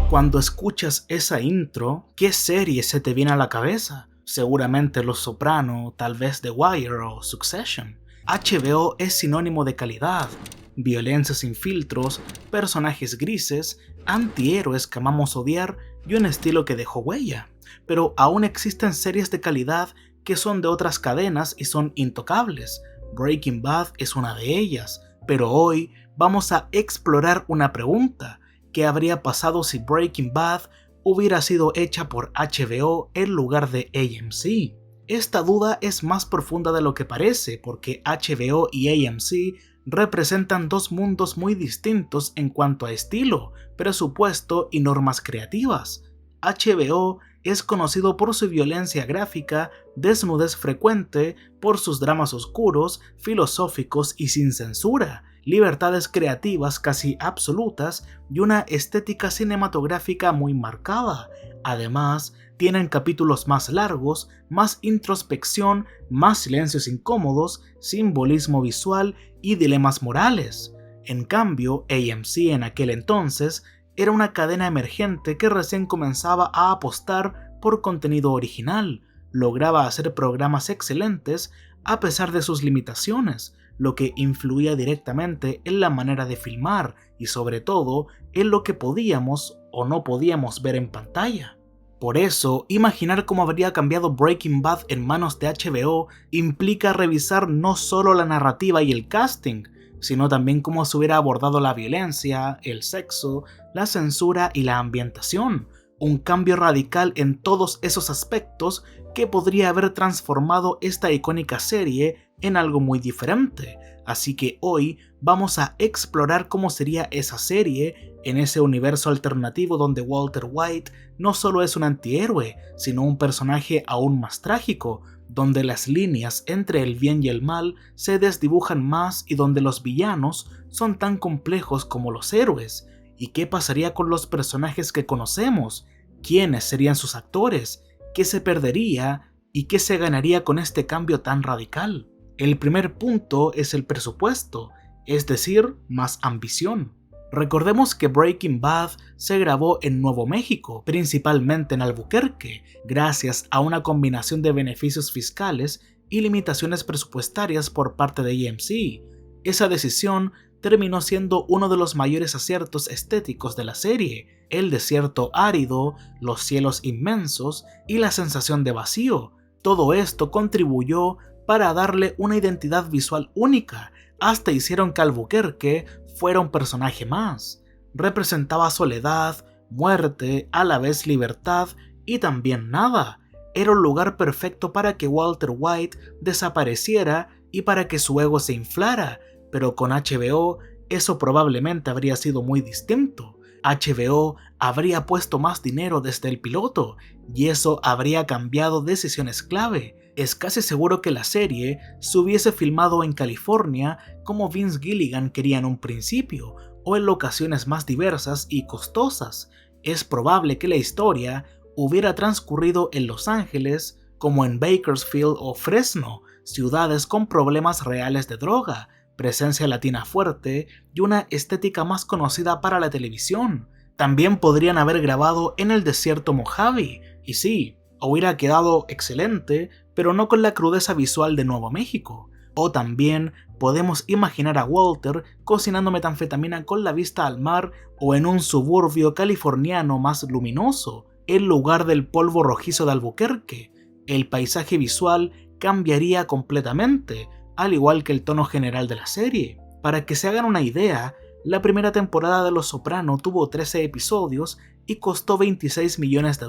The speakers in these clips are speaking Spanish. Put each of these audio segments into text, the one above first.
Cuando escuchas esa intro, ¿qué serie se te viene a la cabeza? Seguramente Los Soprano, tal vez The Wire o Succession. HBO es sinónimo de calidad, violencia sin filtros, personajes grises, antihéroes que amamos odiar y un estilo que dejó huella. Pero aún existen series de calidad que son de otras cadenas y son intocables. Breaking Bad es una de ellas, pero hoy vamos a explorar una pregunta. ¿Qué habría pasado si Breaking Bad hubiera sido hecha por HBO en lugar de AMC? Esta duda es más profunda de lo que parece, porque HBO y AMC representan dos mundos muy distintos en cuanto a estilo, presupuesto y normas creativas. HBO es conocido por su violencia gráfica, desnudez frecuente, por sus dramas oscuros, filosóficos y sin censura, libertades creativas casi absolutas y una estética cinematográfica muy marcada. Además, tienen capítulos más largos, más introspección, más silencios incómodos, simbolismo visual y dilemas morales. En cambio, AMC en aquel entonces era una cadena emergente que recién comenzaba a apostar por contenido original. Lograba hacer programas excelentes a pesar de sus limitaciones, lo que influía directamente en la manera de filmar y sobre todo en lo que podíamos o no podíamos ver en pantalla. Por eso, imaginar cómo habría cambiado Breaking Bad en manos de HBO implica revisar no solo la narrativa y el casting, sino también cómo se hubiera abordado la violencia, el sexo, la censura y la ambientación. Un cambio radical en todos esos aspectos que podría haber transformado esta icónica serie en algo muy diferente. Así que hoy vamos a explorar cómo sería esa serie en ese universo alternativo donde Walter White no solo es un antihéroe, sino un personaje aún más trágico, donde las líneas entre el bien y el mal se desdibujan más y donde los villanos son tan complejos como los héroes. ¿Y qué pasaría con los personajes que conocemos? ¿Quiénes serían sus actores? ¿Qué se perdería y qué se ganaría con este cambio tan radical? El primer punto es el presupuesto, es decir, más ambición. Recordemos que Breaking Bad se grabó en Nuevo México, principalmente en Albuquerque, gracias a una combinación de beneficios fiscales y limitaciones presupuestarias por parte de AMC. Esa decisión terminó siendo uno de los mayores aciertos estéticos de la serie: el desierto árido, los cielos inmensos y la sensación de vacío. Todo esto contribuyó para darle una identidad visual única. Hasta hicieron que Albuquerque fuera un personaje más. Representaba soledad, muerte, a la vez libertad y también nada. Era un lugar perfecto para que Walter White desapareciera y para que su ego se inflara, pero con HBO eso probablemente habría sido muy distinto. HBO habría puesto más dinero desde el piloto y eso habría cambiado decisiones clave. Es casi seguro que la serie se hubiese filmado en California como Vince Gilligan quería en un principio, o en locaciones más diversas y costosas. Es probable que la historia hubiera transcurrido en Los Ángeles, como en Bakersfield o Fresno, ciudades con problemas reales de droga, presencia latina fuerte y una estética más conocida para la televisión. También podrían haber grabado en el desierto Mojave, y sí, hubiera quedado excelente, pero no con la crudeza visual de Nuevo México. O también podemos imaginar a Walter cocinando metanfetamina con la vista al mar o en un suburbio californiano más luminoso, en lugar del polvo rojizo de Albuquerque. El paisaje visual cambiaría completamente, al igual que el tono general de la serie. Para que se hagan una idea, la primera temporada de Los Soprano tuvo 13 episodios y costó $26 millones,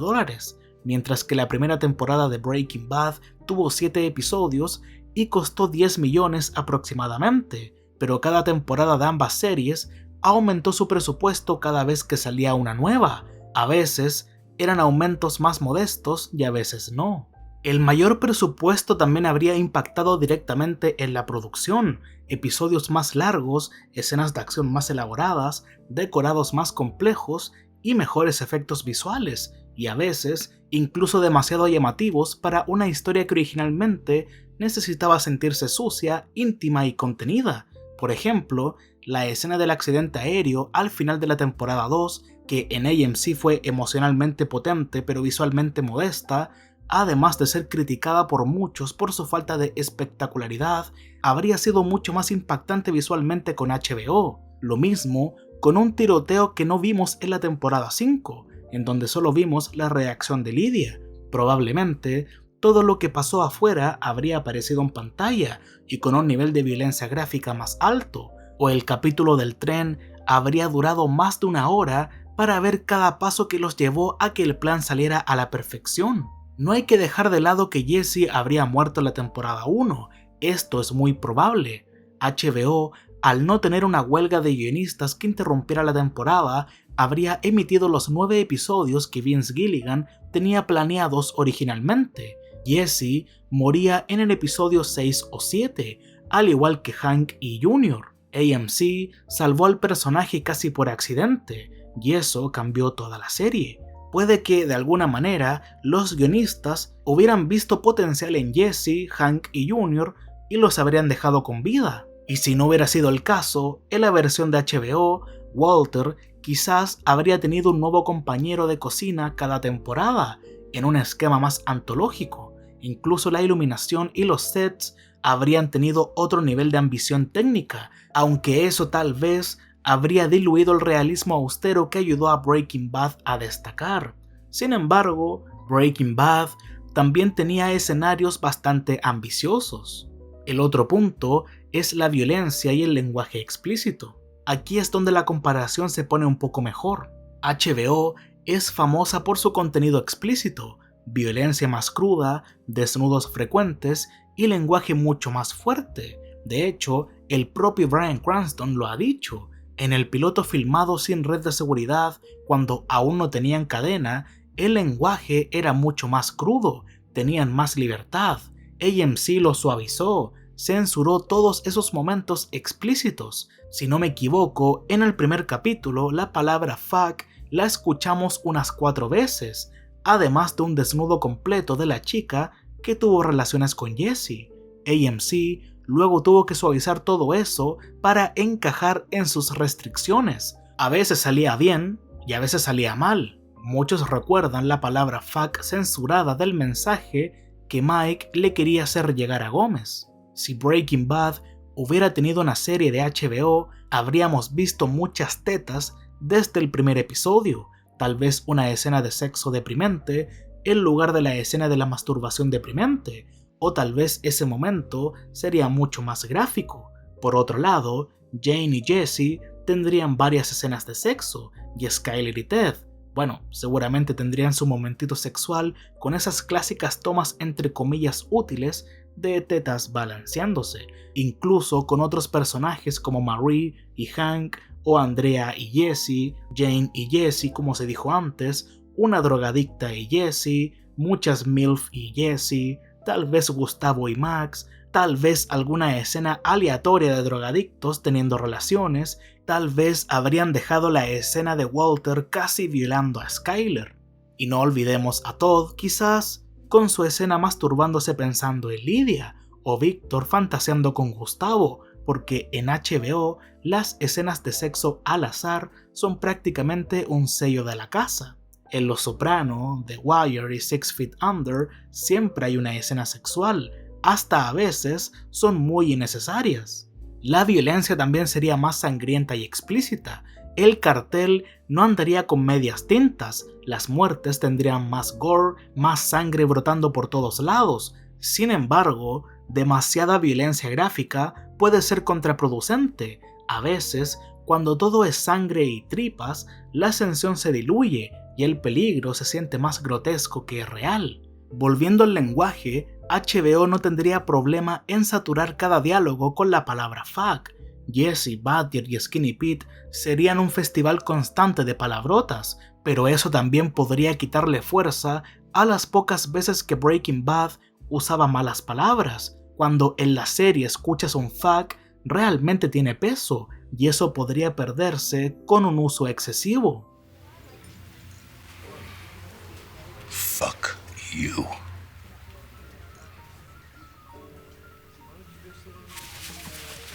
mientras que la primera temporada de Breaking Bad tuvo 7 episodios y costó 10 millones aproximadamente, pero cada temporada de ambas series aumentó su presupuesto cada vez que salía una nueva. A veces eran aumentos más modestos y a veces no. El mayor presupuesto también habría impactado directamente en la producción: episodios más largos, escenas de acción más elaboradas, decorados más complejos y mejores efectos visuales, y a veces incluso demasiado llamativos para una historia que originalmente necesitaba sentirse sucia, íntima y contenida. Por ejemplo, la escena del accidente aéreo al final de la temporada 2 que en AMC fue emocionalmente potente pero visualmente modesta, además de ser criticada por muchos por su falta de espectacularidad, habría sido mucho más impactante visualmente con HBO. Lo mismo con un tiroteo que no vimos en la temporada 5, en donde solo vimos la reacción de Lydia. Probablemente todo lo que pasó afuera habría aparecido en pantalla y con un nivel de violencia gráfica más alto, o el capítulo del tren habría durado más de una hora para ver cada paso que los llevó a que el plan saliera a la perfección. No hay que dejar de lado que Jesse habría muerto en la temporada 1, esto es muy probable. HBO, al no tener una huelga de guionistas que interrumpiera la temporada, habría emitido los 9 episodios que Vince Gilligan tenía planeados originalmente. Jesse moría en el episodio 6 o 7, al igual que Hank y Junior. AMC salvó al personaje casi por accidente, y eso cambió toda la serie. Puede que, de alguna manera, los guionistas hubieran visto potencial en Jesse, Hank y Junior y los habrían dejado con vida. Y si no hubiera sido el caso, en la versión de HBO, Walter quizás habría tenido un nuevo compañero de cocina cada temporada, en un esquema más antológico. Incluso la iluminación y los sets habrían tenido otro nivel de ambición técnica, aunque eso tal vez habría diluido el realismo austero que ayudó a Breaking Bad a destacar. Sin embargo, Breaking Bad también tenía escenarios bastante ambiciosos. El otro punto es la violencia y el lenguaje explícito. Aquí es donde la comparación se pone un poco mejor. HBO es famosa por su contenido explícito, violencia más cruda, desnudos frecuentes y lenguaje mucho más fuerte. De hecho, el propio Bryan Cranston lo ha dicho. En el piloto filmado sin red de seguridad, cuando aún no tenían cadena, el lenguaje era mucho más crudo, tenían más libertad. AMC lo suavizó, censuró todos esos momentos explícitos. Si no me equivoco, en el primer capítulo la palabra fuck la escuchamos unas 4 veces, además de un desnudo completo de la chica que tuvo relaciones con Jesse. AMC luego tuvo que suavizar todo eso para encajar en sus restricciones. A veces salía bien y a veces salía mal. Muchos recuerdan la palabra fuck censurada del mensaje que Mike le quería hacer llegar a Gómez. Si Breaking Bad hubiera tenido una serie de HBO, habríamos visto muchas tetas desde el primer episodio, tal vez una escena de sexo deprimente en lugar de la escena de la masturbación deprimente, o tal vez ese momento sería mucho más gráfico. Por otro lado, Jane y Jesse tendrían varias escenas de sexo, y Skyler y Ted, bueno, seguramente tendrían su momentito sexual con esas clásicas tomas entre comillas útiles de tetas balanceándose, incluso con otros personajes como Marie y Hank, o Andrea y Jesse, Jane y Jesse como se dijo antes, una drogadicta y Jesse, muchas MILF y Jesse, tal vez Gustavo y Max, tal vez alguna escena aleatoria de drogadictos teniendo relaciones, tal vez habrían dejado la escena de Walter casi violando a Skyler. Y no olvidemos a Todd, quizás, con su escena masturbándose pensando en Lydia, o Víctor fantaseando con Gustavo, porque en HBO las escenas de sexo al azar son prácticamente un sello de la casa. En Los Soprano, The Wire y 6 Feet Under siempre hay una escena sexual, hasta a veces son muy innecesarias. La violencia también sería más sangrienta y explícita. El cartel no andaría con medias tintas, las muertes tendrían más gore, más sangre brotando por todos lados. Sin embargo, demasiada violencia gráfica puede ser contraproducente. A veces, cuando todo es sangre y tripas, la ascensión se diluye y el peligro se siente más grotesco que real. Volviendo al lenguaje, HBO no tendría problema en saturar cada diálogo con la palabra fuck. Jesse, Badger y Skinny Pete serían un festival constante de palabrotas, pero eso también podría quitarle fuerza a las pocas veces que Breaking Bad usaba malas palabras. Cuando en la serie escuchas un fuck, realmente tiene peso, y eso podría perderse con un uso excesivo. Fuck you.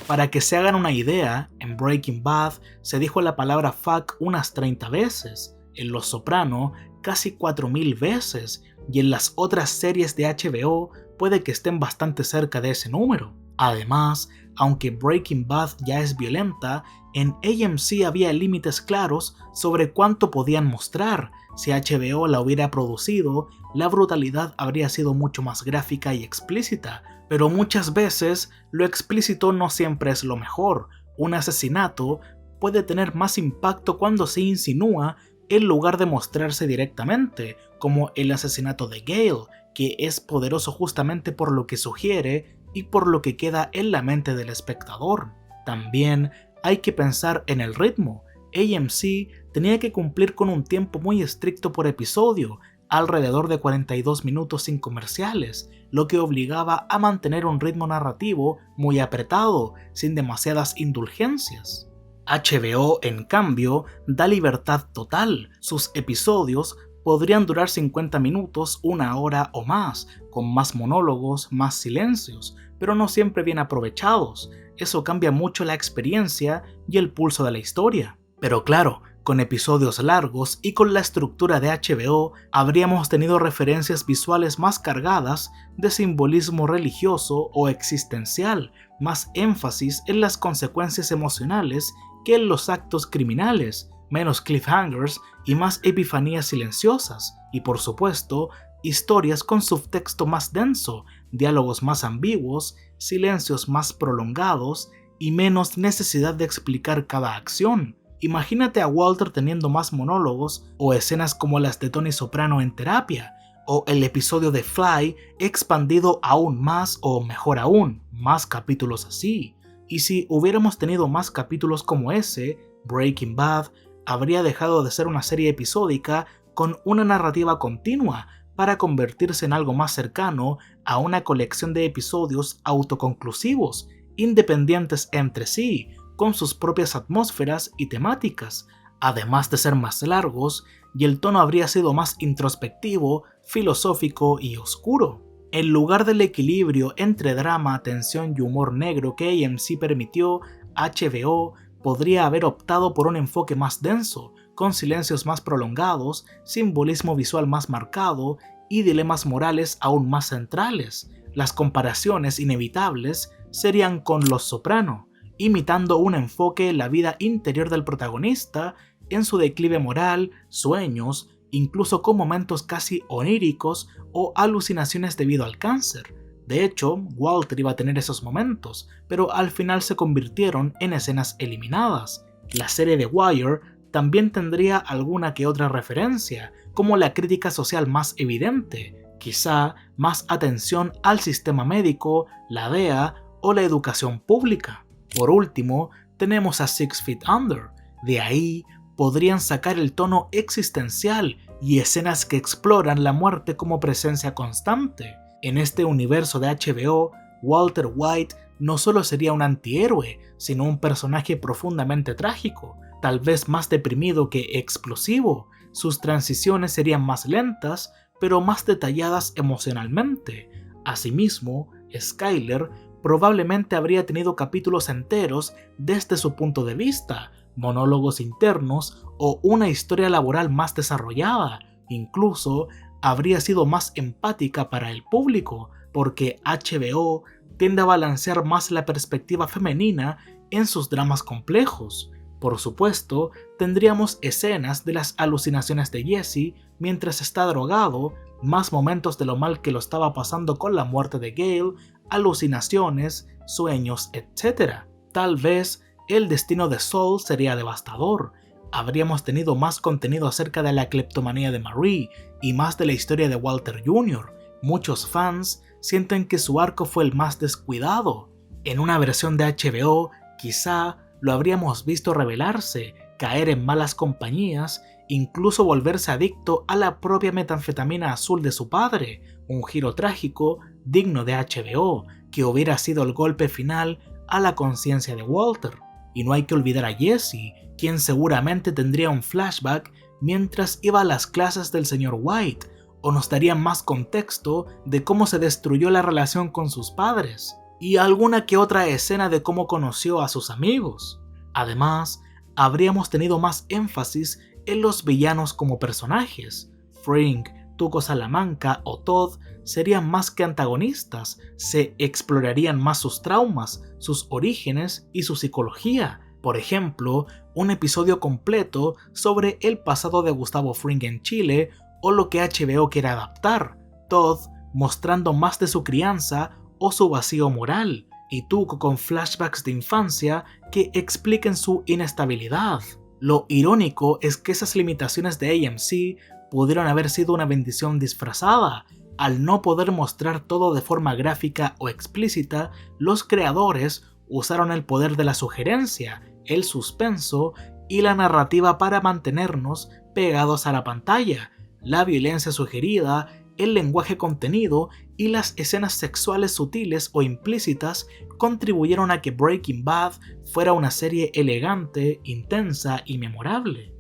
Para que se hagan una idea, en Breaking Bad se dijo la palabra fuck unas 30 veces, en Los Soprano casi 4000 veces, y en las otras series de HBO puede que estén bastante cerca de ese número. Además, aunque Breaking Bad ya es violenta, en AMC había límites claros sobre cuánto podían mostrar. Si HBO la hubiera producido, la brutalidad habría sido mucho más gráfica y explícita, pero muchas veces lo explícito no siempre es lo mejor. Un asesinato puede tener más impacto cuando se insinúa en lugar de mostrarse directamente, como el asesinato de Gale, que es poderoso justamente por lo que sugiere y por lo que queda en la mente del espectador. También hay que pensar en el ritmo. AMC tenía que cumplir con un tiempo muy estricto por episodio, alrededor de 42 minutos sin comerciales, lo que obligaba a mantener un ritmo narrativo muy apretado, sin demasiadas indulgencias. HBO, en cambio, da libertad total. Sus episodios podrían durar 50 minutos, una hora o más, con más monólogos, más silencios, pero no siempre bien aprovechados. Eso cambia mucho la experiencia y el pulso de la historia. Pero claro, con episodios largos y con la estructura de HBO, habríamos tenido referencias visuales más cargadas de simbolismo religioso o existencial, más énfasis en las consecuencias emocionales que en los actos criminales, menos cliffhangers y más epifanías silenciosas, y por supuesto, historias con subtexto más denso, diálogos más ambiguos, silencios más prolongados y menos necesidad de explicar cada acción. Imagínate a Walter teniendo más monólogos o escenas como las de Tony Soprano en terapia, o el episodio de Fly expandido aún más o mejor aún, más capítulos así. Y si hubiéramos tenido más capítulos como ese, Breaking Bad habría dejado de ser una serie episódica con una narrativa continua para convertirse en algo más cercano a una colección de episodios autoconclusivos, independientes entre sí, con sus propias atmósferas y temáticas, además de ser más largos, y el tono habría sido más introspectivo, filosófico y oscuro. En lugar del equilibrio entre drama, tensión y humor negro que AMC permitió, HBO podría haber optado por un enfoque más denso, con silencios más prolongados, simbolismo visual más marcado y dilemas morales aún más centrales. Las comparaciones inevitables serían con Los Soprano, imitando un enfoque en la vida interior del protagonista, en su declive moral, sueños, incluso con momentos casi oníricos o alucinaciones debido al cáncer. De hecho, Walter iba a tener esos momentos, pero al final se convirtieron en escenas eliminadas. La serie The Wire también tendría alguna que otra referencia, como la crítica social más evidente, quizá más atención al sistema médico, la DEA o la educación pública. Por último, tenemos a 6 Feet Under. De ahí podrían sacar el tono existencial y escenas que exploran la muerte como presencia constante. En este universo de HBO, Walter White no solo sería un antihéroe, sino un personaje profundamente trágico, tal vez más deprimido que explosivo. Sus transiciones serían más lentas, pero más detalladas emocionalmente. Asimismo, Skyler probablemente habría tenido capítulos enteros desde su punto de vista, monólogos internos o una historia laboral más desarrollada. Incluso habría sido más empática para el público, porque HBO tiende a balancear más la perspectiva femenina en sus dramas complejos. Por supuesto, tendríamos escenas de las alucinaciones de Jesse mientras está drogado, más momentos de lo mal que lo estaba pasando con la muerte de Gale, alucinaciones, sueños, etc. Tal vez el destino de Saul sería devastador. Habríamos tenido más contenido acerca de la cleptomanía de Marie y más de la historia de Walter Jr. Muchos fans sienten que su arco fue el más descuidado. En una versión de HBO, quizá lo habríamos visto rebelarse, caer en malas compañías, incluso volverse adicto a la propia metanfetamina azul de su padre, un giro trágico digno de HBO, que hubiera sido el golpe final a la conciencia de Walter. Y no hay que olvidar a Jesse, quien seguramente tendría un flashback mientras iba a las clases del Sr. White, o nos daría más contexto de cómo se destruyó la relación con sus padres. y alguna que otra escena de cómo conoció a sus amigos. Además, habríamos tenido más énfasis en los villanos como personajes. Frink, Tuco Salamanca o Todd serían más que antagonistas, se explorarían más sus traumas, sus orígenes y su psicología. Por ejemplo, un episodio completo sobre el pasado de Gustavo Fring en Chile o lo que HBO quiere adaptar, Todd mostrando más de su crianza o su vacío moral, y Tuco con flashbacks de infancia que expliquen su inestabilidad. Lo irónico es que esas limitaciones de AMC pudieron haber sido una bendición disfrazada. Al no poder mostrar todo de forma gráfica o explícita, los creadores usaron el poder de la sugerencia, el suspenso y la narrativa para mantenernos pegados a la pantalla. La violencia sugerida, el lenguaje contenido y las escenas sexuales sutiles o implícitas contribuyeron a que Breaking Bad fuera una serie elegante, intensa y memorable.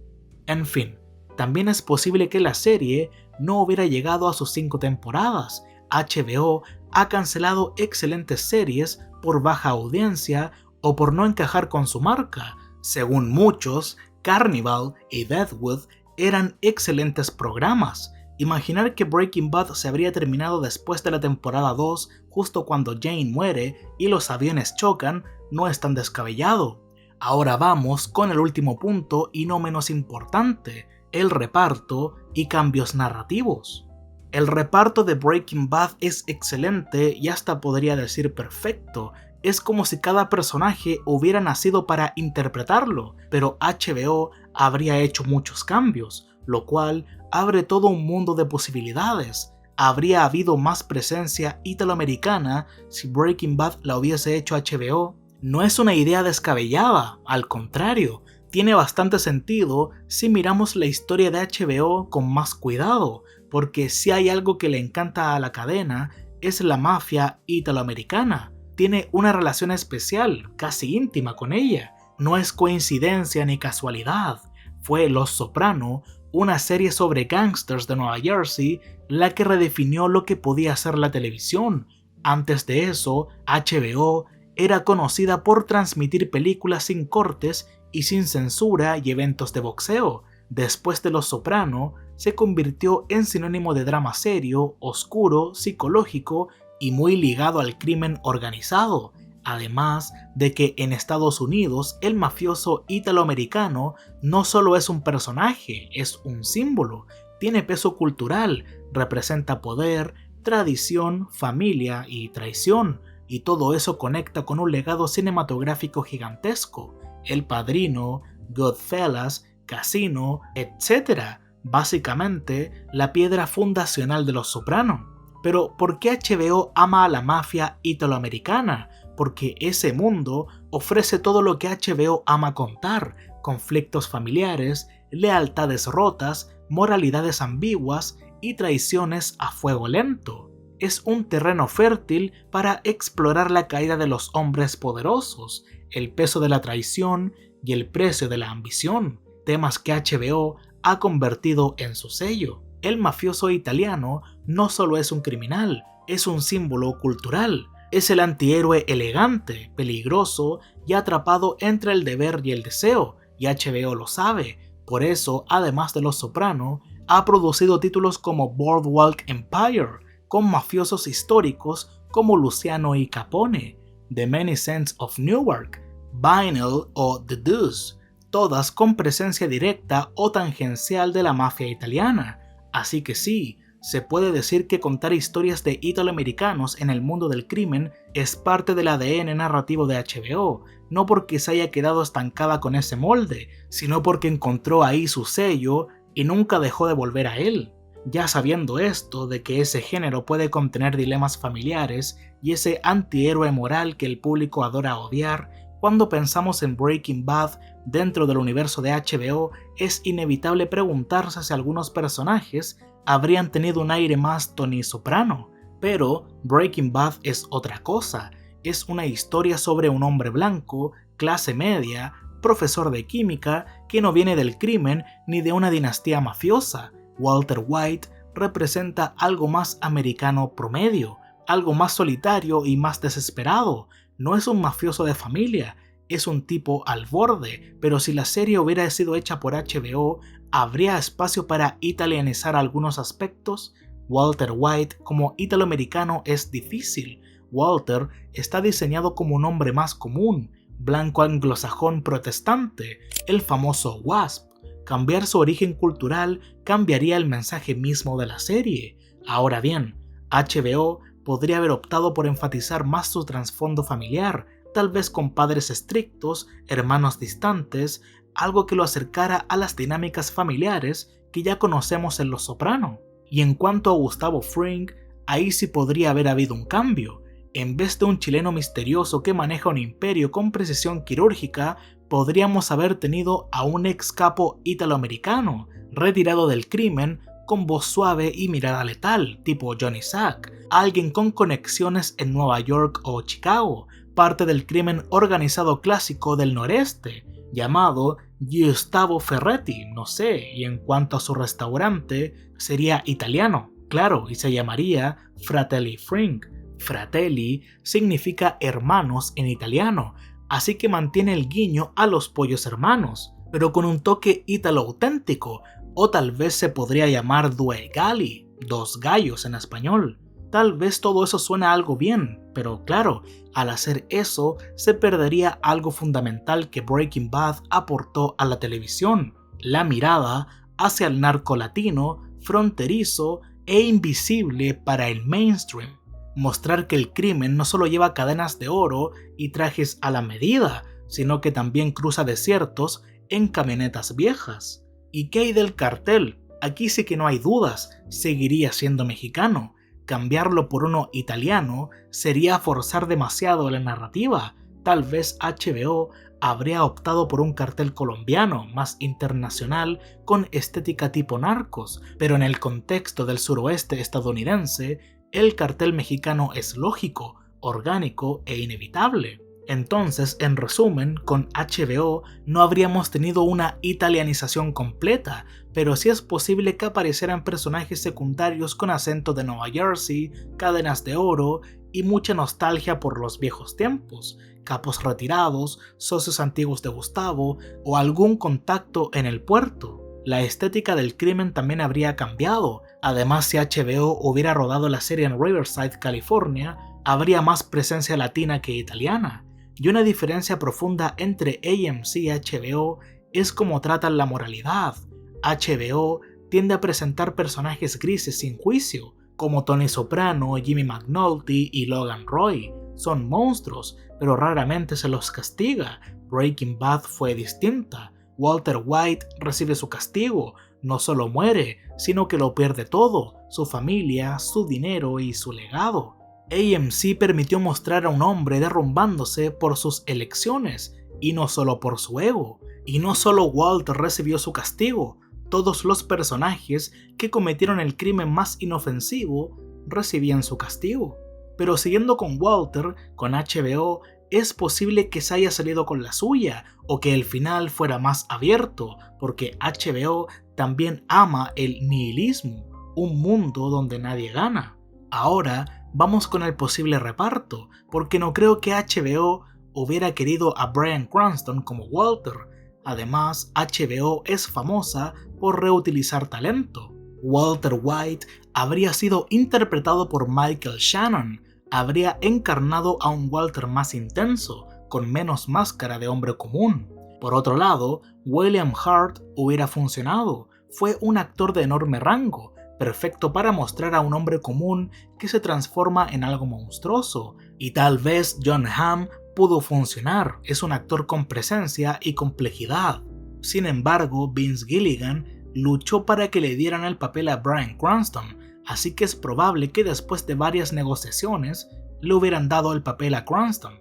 En fin, también es posible que la serie no hubiera llegado a sus 5 temporadas. HBO ha cancelado excelentes series por baja audiencia o por no encajar con su marca. Según muchos, Carnival y Deadwood eran excelentes programas. Imaginar que Breaking Bad se habría terminado después de la temporada 2, justo cuando Jane muere y los aviones chocan, no es tan descabellado. Ahora vamos con el último punto y no menos importante, el reparto y cambios narrativos. El reparto de Breaking Bad es excelente y hasta podría decir perfecto. Es como si cada personaje hubiera nacido para interpretarlo, pero HBO habría hecho muchos cambios, lo cual abre todo un mundo de posibilidades. Habría habido más presencia italoamericana si Breaking Bad la hubiese hecho HBO. No es una idea descabellada, al contrario, tiene bastante sentido si miramos la historia de HBO con más cuidado, porque si hay algo que le encanta a la cadena es la mafia italoamericana. Tiene una relación especial, casi íntima con ella. No es coincidencia ni casualidad. Fue Los Soprano, una serie sobre gángsters de Nueva Jersey, la que redefinió lo que podía ser la televisión. Antes de eso, HBO era conocida por transmitir películas sin cortes y sin censura y eventos de boxeo. Después de Los Soprano, se convirtió en sinónimo de drama serio, oscuro, psicológico y muy ligado al crimen organizado. Además de que en Estados Unidos el mafioso italoamericano no solo es un personaje, es un símbolo, tiene peso cultural, representa poder, tradición, familia y traición, y todo eso conecta con un legado cinematográfico gigantesco. El Padrino, Goodfellas, Casino, etc. Básicamente, la piedra fundacional de Los Soprano. Pero ¿por qué HBO ama a la mafia italoamericana? Porque ese mundo ofrece todo lo que HBO ama contar: conflictos familiares, lealtades rotas, moralidades ambiguas y traiciones a fuego lento. Es un terreno fértil para explorar la caída de los hombres poderosos, el peso de la traición y el precio de la ambición, temas que HBO ha convertido en su sello. El mafioso italiano no solo es un criminal, es un símbolo cultural. Es el antihéroe elegante, peligroso y atrapado entre el deber y el deseo, y HBO lo sabe. Por eso, además de Los Soprano, ha producido títulos como Boardwalk Empire, con mafiosos históricos como Luciano y Capone, The Many Saints of Newark, Vinyl o The Deuce, todas con presencia directa o tangencial de la mafia italiana. Así que sí, se puede decir que contar historias de italoamericanos en el mundo del crimen es parte del ADN narrativo de HBO, no porque se haya quedado estancada con ese molde, sino porque encontró ahí su sello y nunca dejó de volver a él. Ya sabiendo esto de que ese género puede contener dilemas familiares y ese antihéroe moral que el público adora odiar, cuando pensamos en Breaking Bad dentro del universo de HBO, es inevitable preguntarse si algunos personajes habrían tenido un aire más Tony Soprano. Pero Breaking Bad es otra cosa, es una historia sobre un hombre blanco, clase media, profesor de química, que no viene del crimen ni de una dinastía mafiosa. Walter White representa algo más americano promedio, algo más solitario y más desesperado. No es un mafioso de familia, es un tipo al borde, pero si la serie hubiera sido hecha por HBO, ¿habría espacio para italianizar algunos aspectos? Walter White como italoamericano es difícil. Walter está diseñado como un hombre más común, blanco anglosajón protestante, el famoso WASP. Cambiar su origen cultural cambiaría el mensaje mismo de la serie. Ahora bien, HBO podría haber optado por enfatizar más su trasfondo familiar, tal vez con padres estrictos, hermanos distantes, algo que lo acercara a las dinámicas familiares que ya conocemos en Los Soprano. Y en cuanto a Gustavo Fring, ahí sí podría haber habido un cambio. En vez de un chileno misterioso que maneja un imperio con precisión quirúrgica, podríamos haber tenido a un ex capo italoamericano, retirado del crimen, con voz suave y mirada letal, tipo Johnny Sack, alguien con conexiones en Nueva York o Chicago, parte del crimen organizado clásico del noreste, llamado Gustavo Ferretti, no sé, y en cuanto a su restaurante, sería italiano, claro, y se llamaría Fratelli Fring. Fratelli significa hermanos en italiano, así que mantiene el guiño a los pollos hermanos, pero con un toque ítalo auténtico, o tal vez se podría llamar Due Galli, dos gallos en español. Tal vez todo eso suena algo bien, pero claro, al hacer eso se perdería algo fundamental que Breaking Bad aportó a la televisión, la mirada hacia el narco latino, fronterizo e invisible para el mainstream. Mostrar que el crimen no solo lleva cadenas de oro y trajes a la medida, sino que también cruza desiertos en camionetas viejas. ¿Y qué hay del cartel? Aquí sí que no hay dudas, seguiría siendo mexicano. Cambiarlo por uno italiano sería forzar demasiado la narrativa. Tal vez HBO habría optado por un cartel colombiano, más internacional, con estética tipo narcos, pero en el contexto del suroeste estadounidense, el cartel mexicano es lógico, orgánico e inevitable. Entonces, en resumen, con HBO no habríamos tenido una italianización completa, pero sí es posible que aparecieran personajes secundarios con acento de Nueva Jersey, cadenas de oro y mucha nostalgia por los viejos tiempos, capos retirados, socios antiguos de Gustavo o algún contacto en el puerto. La estética del crimen también habría cambiado. Además, si HBO hubiera rodado la serie en Riverside, California, habría más presencia latina que italiana. Y una diferencia profunda entre AMC y HBO es cómo tratan la moralidad. HBO tiende a presentar personajes grises sin juicio, como Tony Soprano, Jimmy McNulty y Logan Roy. Son monstruos, pero raramente se los castiga. Breaking Bad fue distinta. Walter White recibe su castigo, no solo muere, sino que lo pierde todo, su familia, su dinero y su legado. AMC permitió mostrar a un hombre derrumbándose por sus elecciones, y no solo por su ego. Y no solo Walter recibió su castigo, todos los personajes que cometieron el crimen más inofensivo recibían su castigo. Pero siguiendo con Walter, con HBO, es posible que se haya salido con la suya o que el final fuera más abierto, porque HBO también ama el nihilismo, un mundo donde nadie gana. Ahora vamos con el posible reparto, porque no creo que HBO hubiera querido a Bryan Cranston como Walter. Además, HBO es famosa por reutilizar talento. Walter White habría sido interpretado por Michael Shannon, habría encarnado a un Walter más intenso, con menos máscara de hombre común. Por otro lado, William Hurt hubiera funcionado, fue un actor de enorme rango, perfecto para mostrar a un hombre común que se transforma en algo monstruoso, y tal vez Jon Hamm pudo funcionar, es un actor con presencia y complejidad. Sin embargo, Vince Gilligan luchó para que le dieran el papel a Bryan Cranston, así que es probable que después de varias negociaciones le hubieran dado el papel a Cranston.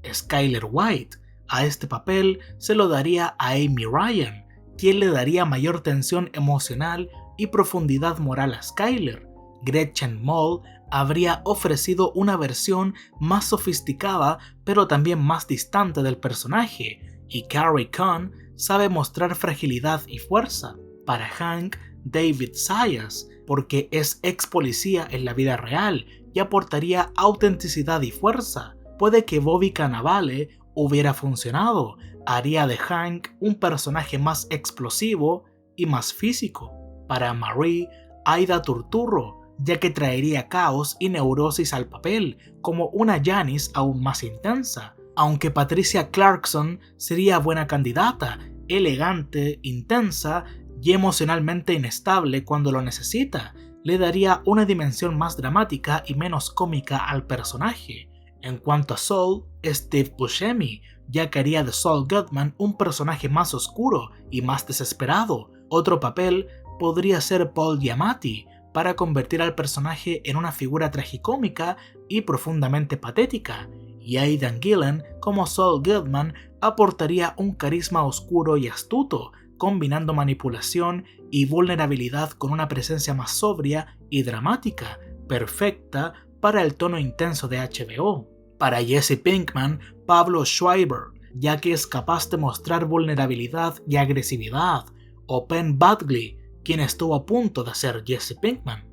Skyler White, a este papel se lo daría a Amy Ryan, quien le daría mayor tensión emocional y profundidad moral a Skyler. Gretchen Mol habría ofrecido una versión más sofisticada pero también más distante del personaje, y Carrie Coon sabe mostrar fragilidad y fuerza. Para Hank, David Zayas, porque es ex policía en la vida real y aportaría autenticidad y fuerza. Puede que Bobby Cannavale hubiera funcionado, haría de Hank un personaje más explosivo y más físico. Para Marie, Aida Turturro, ya que traería caos y neurosis al papel, como una Janice aún más intensa. Aunque Patricia Clarkson sería buena candidata, elegante, intensa y emocionalmente inestable cuando lo necesita, le daría una dimensión más dramática y menos cómica al personaje. En cuanto a Saul, Steve Buscemi, ya que haría de Saul Goodman un personaje más oscuro y más desesperado. Otro papel podría ser Paul Giamatti, para convertir al personaje en una figura tragicómica y profundamente patética, y Aidan Gillen como Saul Goodman aportaría un carisma oscuro y astuto, combinando manipulación y vulnerabilidad con una presencia más sobria y dramática, perfecta para el tono intenso de HBO. Para Jesse Pinkman, Pablo Schreiber, ya que es capaz de mostrar vulnerabilidad y agresividad, o Penn Badgley, quien estuvo a punto de ser Jesse Pinkman.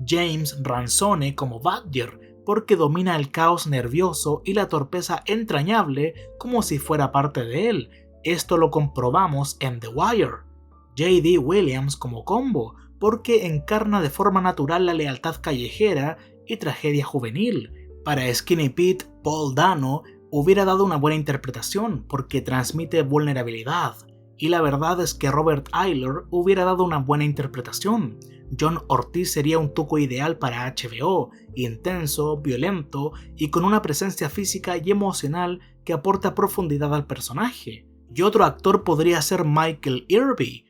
James Ransone como Badger, porque domina el caos nervioso y la torpeza entrañable como si fuera parte de él. Esto lo comprobamos en The Wire. J.D. Williams como Combo, porque encarna de forma natural la lealtad callejera y tragedia juvenil. Para Skinny Pete, Paul Dano hubiera dado una buena interpretación porque transmite vulnerabilidad. Y la verdad es que Robert Eyler hubiera dado una buena interpretación. John Ortiz sería un tuco ideal para HBO, intenso, violento y con una presencia física y emocional que aporta profundidad al personaje. Y otro actor podría ser Michael Irby.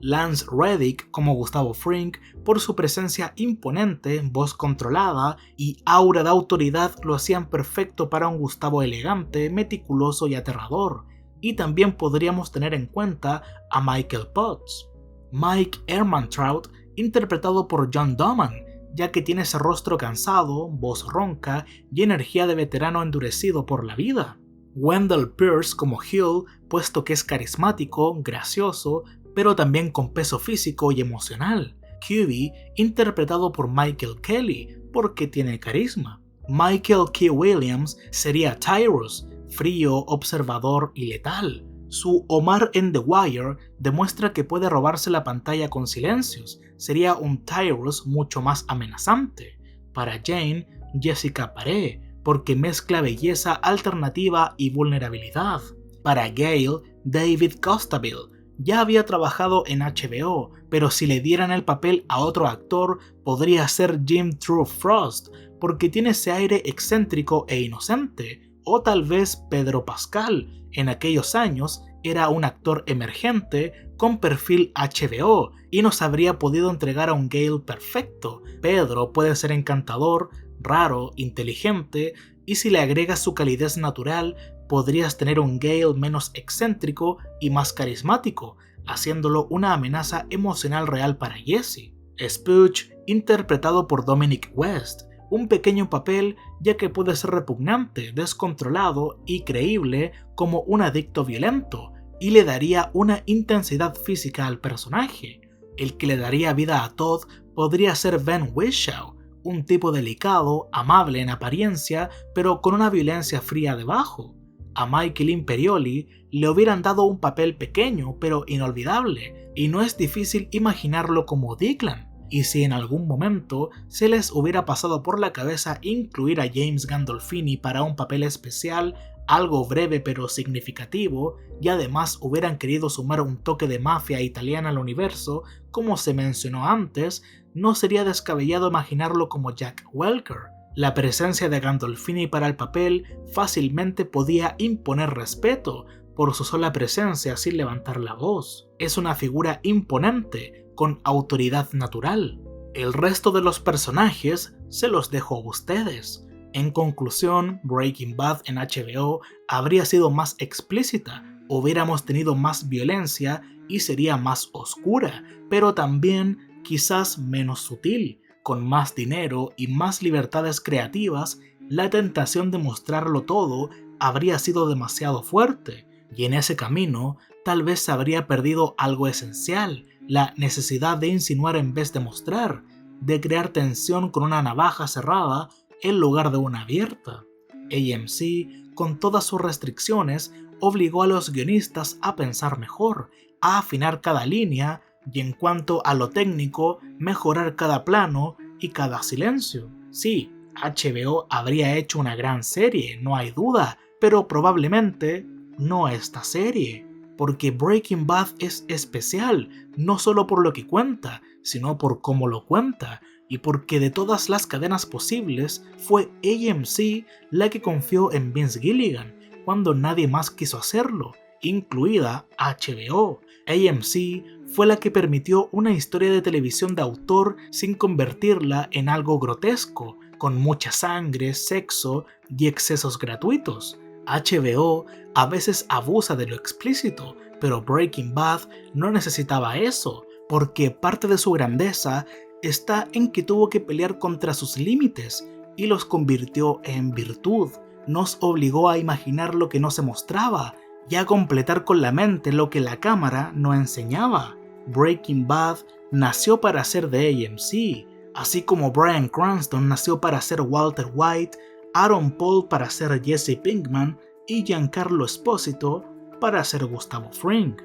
Lance Reddick como Gustavo Fring, por su presencia imponente, voz controlada y aura de autoridad lo hacían perfecto para un Gustavo elegante, meticuloso y aterrador. Y también podríamos tener en cuenta a Michael Potts. Mike Ehrmantraut, interpretado por John Doman, ya que tiene ese rostro cansado, voz ronca y energía de veterano endurecido por la vida. Wendell Pierce como Hill, puesto que es carismático, gracioso, pero también con peso físico y emocional. QB, interpretado por Michael Kelly, porque tiene carisma. Michael K. Williams sería Tyrus, frío, observador y letal. Su Omar en The Wire demuestra que puede robarse la pantalla con silencios. Sería un Tyrus mucho más amenazante. Para Jane, Jessica Paré, porque mezcla belleza alternativa y vulnerabilidad. Para Gale, David Costabile. Ya había trabajado en HBO, pero si le dieran el papel a otro actor, podría ser Jim True Frost, porque tiene ese aire excéntrico e inocente. O tal vez Pedro Pascal, en aquellos años era un actor emergente con perfil HBO y nos habría podido entregar a un Gale perfecto. Pedro puede ser encantador, raro, inteligente, y si le agregas su calidez natural, podrías tener un Gale menos excéntrico y más carismático, haciéndolo una amenaza emocional real para Jesse. Spooch, interpretado por Dominic West, un pequeño papel ya que puede ser repugnante, descontrolado y creíble como un adicto violento, y le daría una intensidad física al personaje. El que le daría vida a Todd podría ser Ben Whishaw, un tipo delicado, amable en apariencia, pero con una violencia fría debajo. A Michael Imperioli le hubieran dado un papel pequeño pero inolvidable, y no es difícil imaginarlo como Declan. Y si en algún momento se les hubiera pasado por la cabeza incluir a James Gandolfini para un papel especial, algo breve pero significativo, y además hubieran querido sumar un toque de mafia italiana al universo, como se mencionó antes, no sería descabellado imaginarlo como Jack Welker. La presencia de Gandolfini para el papel fácilmente podía imponer respeto por su sola presencia sin levantar la voz. Es una figura imponente, con autoridad natural. El resto de los personajes se los dejo a ustedes. En conclusión, Breaking Bad en HBO habría sido más explícita, hubiéramos tenido más violencia y sería más oscura, pero también quizás menos sutil. Con más dinero y más libertades creativas, la tentación de mostrarlo todo habría sido demasiado fuerte, y en ese camino tal vez se habría perdido algo esencial, la necesidad de insinuar en vez de mostrar, de crear tensión con una navaja cerrada en lugar de una abierta. AMC, con todas sus restricciones, obligó a los guionistas a pensar mejor, a afinar cada línea y en cuanto a lo técnico, mejorar cada plano y cada silencio. Sí, HBO habría hecho una gran serie, no hay duda, pero probablemente no esta serie, porque Breaking Bad es especial, no solo por lo que cuenta, sino por cómo lo cuenta, y porque de todas las cadenas posibles, fue AMC la que confió en Vince Gilligan, cuando nadie más quiso hacerlo, incluida HBO. AMC fue la que permitió una historia de televisión de autor sin convertirla en algo grotesco, con mucha sangre, sexo y excesos gratuitos. HBO a veces abusa de lo explícito, pero Breaking Bad no necesitaba eso, porque parte de su grandeza está en que tuvo que pelear contra sus límites y los convirtió en virtud. Nos obligó a imaginar lo que no se mostraba y a completar con la mente lo que la cámara no enseñaba. Breaking Bad nació para ser de AMC, así como Bryan Cranston nació para ser Walter White, Aaron Paul para ser Jesse Pinkman y Giancarlo Esposito para ser Gustavo Fring.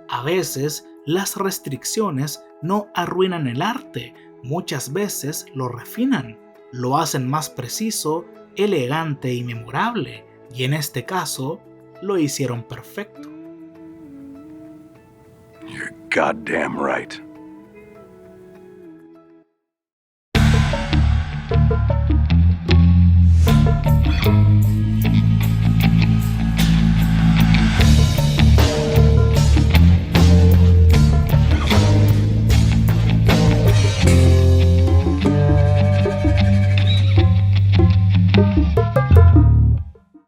A veces, las restricciones no arruinan el arte, muchas veces lo refinan, lo hacen más preciso, elegante y memorable, y en este caso, lo hicieron perfecto. You're goddamn right.